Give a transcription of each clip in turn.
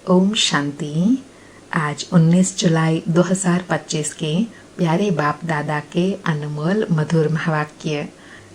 ओम शांति। आज 19 जुलाई 2025 के प्यारे बाप दादा के अनमोल मधुर महावाक्य।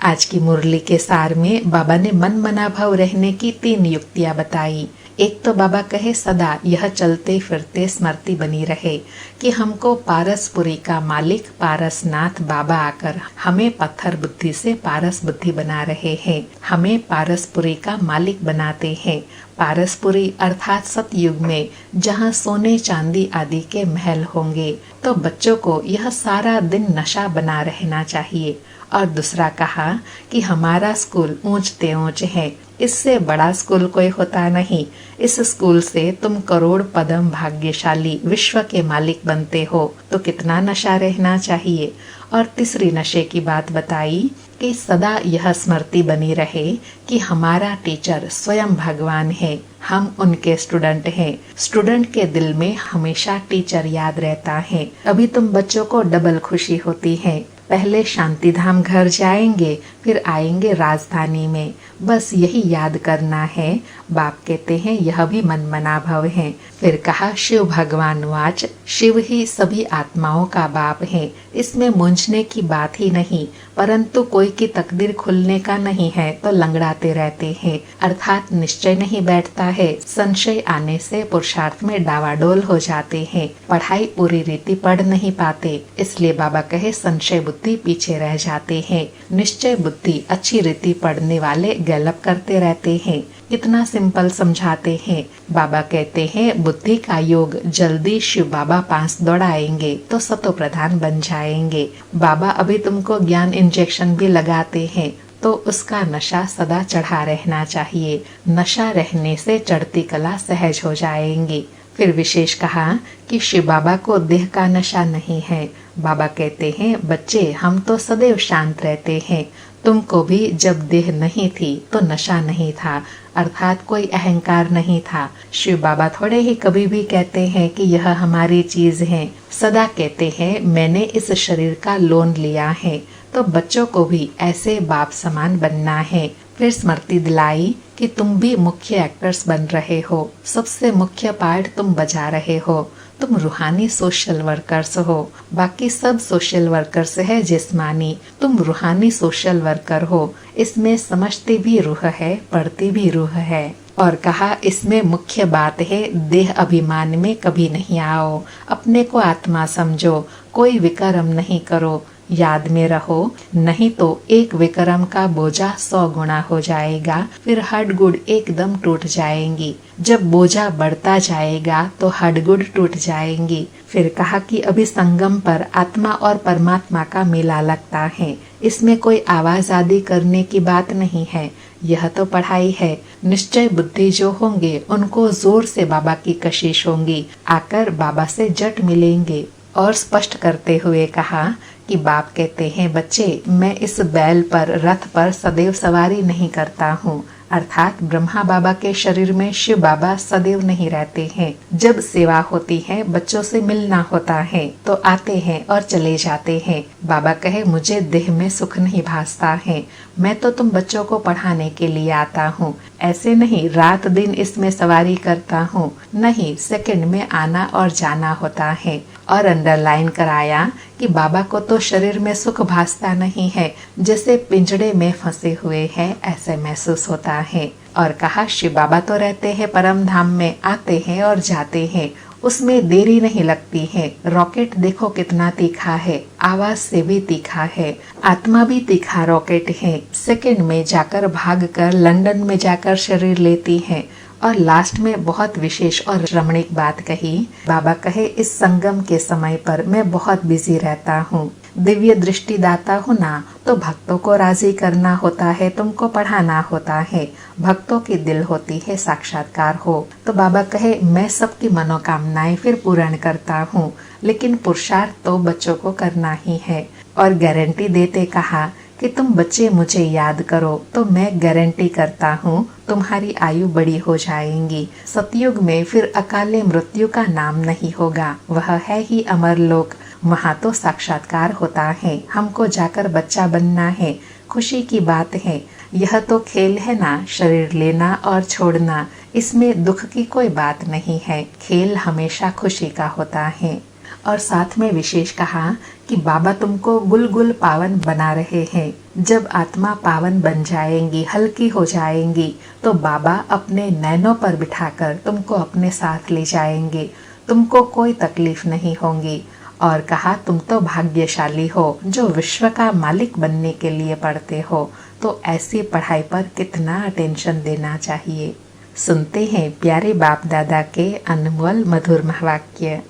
आज की मुरली के सार में बाबा ने मन मना भाव रहने की 3 युक्तियां बताई। एक तो बाबा कहे सदा यह चलते फिरते स्मृति बनी रहे कि हमको पारसपुरी का मालिक पारसनाथ बाबा आकर हमें पत्थर बुद्धि से पारस बुद्धि बना रहे हैं, हमें पारसपुरी का मालिक बनाते हैं। पारसपुरी अर्थात सतयुग में जहाँ सोने चांदी आदि के महल होंगे, तो बच्चों को यह सारा दिन नशा बना रहना चाहिए। और दूसरा कहा कि हमारा स्कूल ऊंचते ऊंच है, इससे बड़ा स्कूल कोई होता नहीं। इस स्कूल से तुम करोड़ पदम भाग्यशाली विश्व के मालिक बनते हो, तो कितना नशा रहना चाहिए। और तीसरी नशे की बात बताई कि सदा यह स्मृति बनी रहे कि हमारा टीचर स्वयं भगवान है, हम उनके स्टूडेंट हैं। स्टूडेंट के दिल में हमेशा टीचर याद रहता है। अभी तुम बच्चों को डबल खुशी होती है, पहले शांति धाम घर जाएंगे, फिर आएंगे राजधानी में, बस यही याद करना है। बाप कहते हैं यह भी मन मना भव है। फिर कहा शिव भगवान वाच, शिव ही सभी आत्माओं का बाप है, इसमें मूंझने की बात ही नहीं। परंतु कोई की तकदीर खुलने का नहीं है तो लंगड़ाते रहते हैं, अर्थात निश्चय नहीं बैठता है। संशय आने से पुरुषार्थ में डावाडोल हो जाते हैं, पढ़ाई पूरी रीति पढ़ नहीं पाते। इसलिए बाबा कहे संशय बुद्धि पीछे रह जाते हैं, निश्चय बुद्धि अच्छी रीति पढ़ने वाले गैलप करते रहते हैं। इतना सिंपल समझाते हैं। बाबा कहते हैं बुद्धि का योग जल्दी शिव बाबा पास दौड़ाएंगे तो सतो प्रधान बन जाएंगे। बाबा अभी तुमको ज्ञान इंजेक्शन भी लगाते हैं, तो उसका नशा सदा चढ़ा रहना चाहिए। नशा रहने से चढ़ती कला सहज हो जाएंगी। फिर विशेष कहा कि शिव बाबा को देह का नशा नहीं है। बाबा कहते हैं बच्चे हम तो सदैव शांत रहते हैं, तुमको भी जब देह नहीं थी तो नशा नहीं था, अर्थात कोई अहंकार नहीं था। शिव बाबा थोड़े ही कभी भी कहते हैं कि यह हमारी चीज है, सदा कहते हैं मैंने इस शरीर का लोन लिया है। तो बच्चों को भी ऐसे बाप समान बनना है। फिर स्मृति दिलाई कि तुम भी मुख्य एक्टर्स बन रहे हो, सबसे मुख्य पार्ट तुम बजा रहे हो। तुम रूहानी सोशल वर्कर्स हो, बाकी सब सोशल वर्कर्स है जिस्मानी, तुम रूहानी सोशल वर्कर हो। इसमें समझती भी रूह है, पढ़ती भी रूह है। और कहा इसमें मुख्य बात है देह अभिमान में कभी नहीं आओ, अपने को आत्मा समझो, कोई विकर्म नहीं करो, याद में रहो, नहीं तो एक विक्रम का बोझा 100 गुना हो जाएगा, फिर हड्डगुड़ एकदम टूट जाएंगी। जब बोझा बढ़ता जाएगा तो हड्डगुड़ टूट जाएंगी। फिर कहा कि अभी संगम पर आत्मा और परमात्मा का मेला लगता है, इसमें कोई आवाज आदि करने की बात नहीं है, यह तो पढ़ाई है। निश्चय बुद्धि जो होंगे उनको जोर से बाबा की कशिश होंगी, आकर बाबा से जट मिलेंगे। और स्पष्ट करते हुए कहा कि बाप कहते हैं बच्चे मैं इस बैल पर रथ पर सदैव सवारी नहीं करता हूँ, अर्थात ब्रह्मा बाबा के शरीर में शिव बाबा सदैव नहीं रहते हैं। जब सेवा होती है, बच्चों से मिलना होता है, तो आते हैं और चले जाते हैं। बाबा कहे मुझे देह में सुख नहीं भासता है, मैं तो तुम बच्चों को पढ़ाने के लिए आता हूँ, ऐसे नहीं रात दिन इसमें सवारी करता हूँ, नहीं सेकंड में आना और जाना होता है। और अंडरलाइन कराया कि बाबा को तो शरीर में सुख भासता नहीं है, जैसे पिंजड़े में फंसे हुए हैं ऐसे महसूस होता है। और कहा शिव बाबा तो रहते हैं परम धाम में, आते हैं और जाते हैं, उसमें देरी नहीं लगती है। रॉकेट देखो कितना तीखा है, आवाज से भी तीखा है, आत्मा भी तीखा रॉकेट है, सेकंड में जाकर भागकर लंदन में जाकर शरीर लेती है। और लास्ट में बहुत विशेष और रमणीक बात कही। बाबा कहे इस संगम के समय पर मैं बहुत बिजी रहता हूँ, दिव्य दृष्टि दाता हूँ ना, तो भक्तों को राजी करना होता है, तुमको पढ़ाना होता है, भक्तों की दिल होती है साक्षात्कार हो। तो बाबा कहे मैं सबकी मनोकामनाएं फिर पूर्ण करता हूँ, लेकिन पुरुषार्थ तो बच्चों को करना ही है। और गारंटी देते कहा कि तुम बच्चे मुझे याद करो तो मैं गारंटी करता हूँ तुम्हारी आयु बड़ी हो जाएगी। सतयुग में फिर अकाले मृत्यु का नाम नहीं होगा, वह है ही अमर लोक, वहाँ तो साक्षात्कार होता है। हमको जाकर बच्चा बनना है, खुशी की बात है। यह तो खेल है ना, शरीर लेना और छोड़ना, इसमें दुख की कोई बात नहीं है। खेल हमेशा खुशी का होता है। और साथ में विशेष कहा कि बाबा तुमको गुल पावन बना रहे हैं। जब आत्मा पावन बन जाएंगी, हल्की हो जाएंगी, तो बाबा अपने नैनों पर बिठाकर तुमको अपने साथ ले जाएंगे। तुमको कोई तकलीफ नहीं होगी। और कहा तुम तो भाग्यशाली हो जो विश्व का मालिक बनने के लिए पढ़ते हो, तो ऐसी पढ़ाई पर कितना अटेंशन देना चाहिए। सुनते हैं प्यारे बाप दादा के अनमोल मधुर महावाक्य।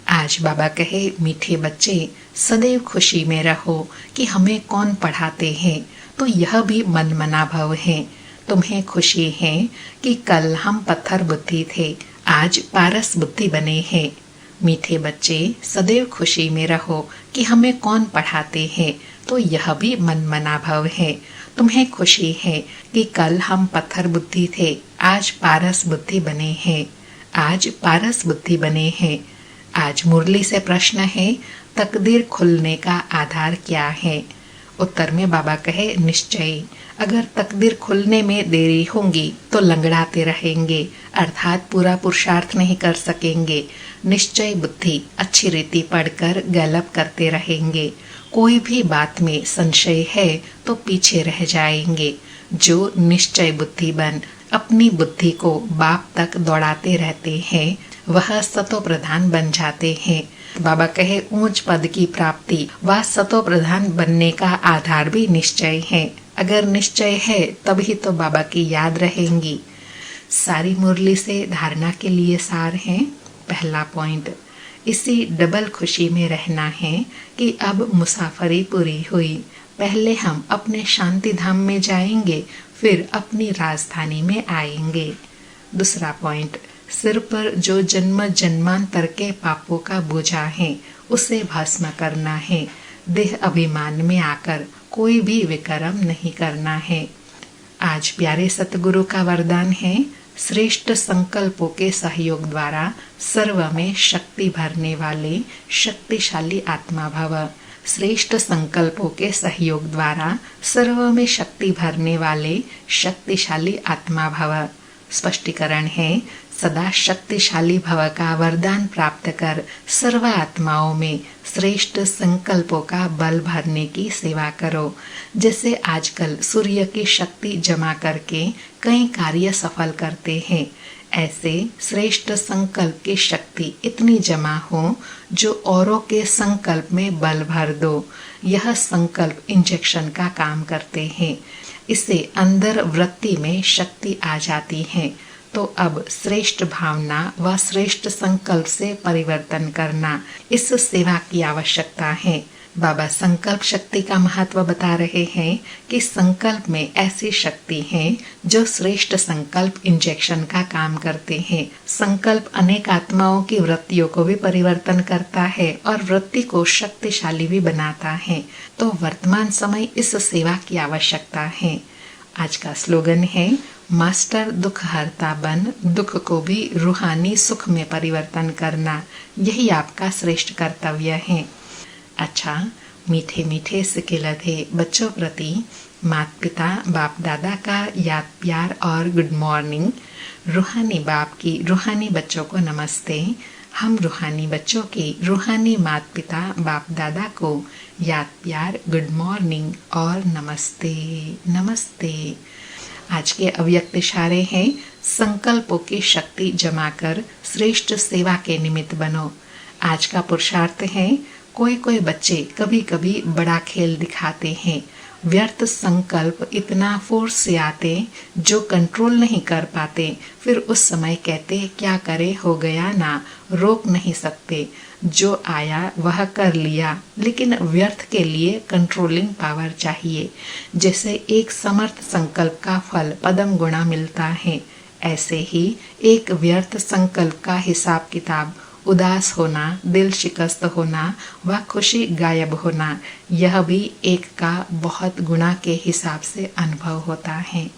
आज बाबा कहे, मीठे बच्चे सदैव खुशी में रहो कि हमें कौन पढ़ाते हैं, तो यह भी मन मना भव है। तुम्हें खुशी है कि कल हम पत्थर बुद्धि थे, आज पारस बुद्धि बने हैं। मीठे बच्चे सदैव खुशी में रहो कि हमें कौन पढ़ाते हैं, तो यह भी मन मना भव है। तुम्हें खुशी है कि कल हम पत्थर बुद्धि थे, आज पारस बुद्धि बने हैं। आज पारस बुद्धि बने हैं। आज मुरली से प्रश्न है, तकदीर खुलने का आधार क्या है? उत्तर में बाबा कहे, निश्चय। अगर तकदीर खुलने में देरी होगी तो लंगड़ाते रहेंगे, अर्थात पूरा पुरुषार्थ नहीं कर सकेंगे। निश्चय बुद्धि अच्छी रीति पढ़कर गैलप करते रहेंगे। कोई भी बात में संशय है तो पीछे रह जाएंगे। जो निश्चय बुद्धि बन अपनी बुद्धि को बाप तक दौड़ाते रहते हैं, वह सतो प्रधान बन जाते हैं। बाबा कहे, ऊंच पद की प्राप्ति व सतो प्रधान बनने का आधार भी निश्चय है। अगर निश्चय है तभी तो बाबा की याद रहेंगी। सारी मुरली से धारणा के लिए सार है। पहला पॉइंट, इसी डबल खुशी में रहना है कि अब मुसाफरी पूरी हुई। पहले हम अपने शांति धाम में जाएंगे, फिर अपनी राजधानी में आएंगे। दूसरा पॉइंट, सिर पर जो जन्म जन्मांतर के पापों का बोझा है उसे भस्म करना है। देह अभिमान में आकर कोई भी विकर्म नहीं करना है। आज प्यारे सतगुरु का वरदान है, श्रेष्ठ संकल्पों के सहयोग द्वारा सर्व में शक्ति भरने वाले शक्तिशाली आत्मा भव। श्रेष्ठ संकल्पों के सहयोग द्वारा सर्व में शक्ति भरने वाले शक्तिशाली आत्मा भव। स्पष्टीकरण है, सदा शक्तिशाली भव का वरदान प्राप्त कर सर्व आत्माओं में श्रेष्ठ संकल्पों का बल भरने की सेवा करो। जैसे आजकल सूर्य की शक्ति जमा करके कई कार्य सफल करते हैं, ऐसे श्रेष्ठ संकल्प की शक्ति इतनी जमा हो जो औरों के संकल्प में बल भर दो। यह संकल्प इंजेक्शन का काम करते हैं। इससे अंदर वृत्ति में शक्ति आ जाती है। तो अब श्रेष्ठ भावना व श्रेष्ठ संकल्प से परिवर्तन करना, इस सेवा की आवश्यकता है। बाबा संकल्प शक्ति का महत्व बता रहे हैं कि संकल्प में ऐसी शक्ति है जो श्रेष्ठ संकल्प इंजेक्शन का काम करते हैं। संकल्प अनेक आत्माओं की वृत्तियों को भी परिवर्तन करता है और वृत्ति को शक्तिशाली भी बनाता है। तो वर्तमान समय इस सेवा की आवश्यकता है। आज का स्लोगन है, मास्टर दुख हरता बन, दुख को भी रूहानी सुख में परिवर्तन करना। यही आपका श्रेष्ठ कर्तव्य है। अच्छा, मीठे मीठे सिकिलधे बच्चों प्रति माता पिता बाप दादा का याद प्यार और गुड मॉर्निंग। रूहानी बाप की रूहानी बच्चों को नमस्ते। हम रूहानी बच्चों की रूहानी माता पिता बाप दादा को याद प्यार, गुड मॉर्निंग और नमस्ते नमस्ते। आज के अव्यक्त इशारे हैं, संकल्पों की शक्ति जमा कर श्रेष्ठ सेवा के निमित्त बनो। आज का पुरुषार्थ है, कोई कोई बच्चे कभी कभी बड़ा खेल दिखाते हैं। व्यर्थ संकल्प इतना फोर्स से आते जो कंट्रोल नहीं कर पाते, फिर उस समय कहते क्या करे, हो गया ना, रोक नहीं सकते। जो आया वह कर लिया, लेकिन व्यर्थ के लिए कंट्रोलिंग पावर चाहिए। जैसे एक समर्थ संकल्प का फल पदम गुणा मिलता है, ऐसे ही एक व्यर्थ संकल्प का हिसाब किताब, उदास होना, दिल शिकस्त होना व खुशी गायब होना, यह भी एक का बहुत गुना के हिसाब से अनुभव होता है।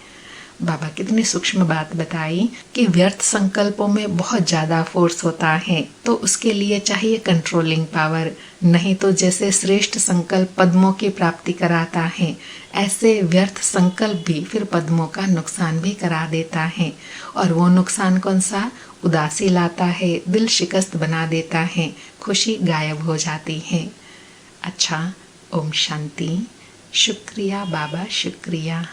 बाबा कितनी सूक्ष्म बात बताई कि व्यर्थ संकल्पों में बहुत ज्यादा फोर्स होता है, तो उसके लिए चाहिए कंट्रोलिंग पावर। नहीं तो जैसे श्रेष्ठ संकल्प पद्मों की प्राप्ति कराता है, ऐसे व्यर्थ संकल्प भी फिर पद्मों का नुकसान भी करा देता है। और वो नुकसान कौन सा? उदासी लाता है, दिल शिकस्त बना देता है, खुशी गायब हो जाती है। अच्छा, ओम शांति। शुक्रिया बाबा, शुक्रिया।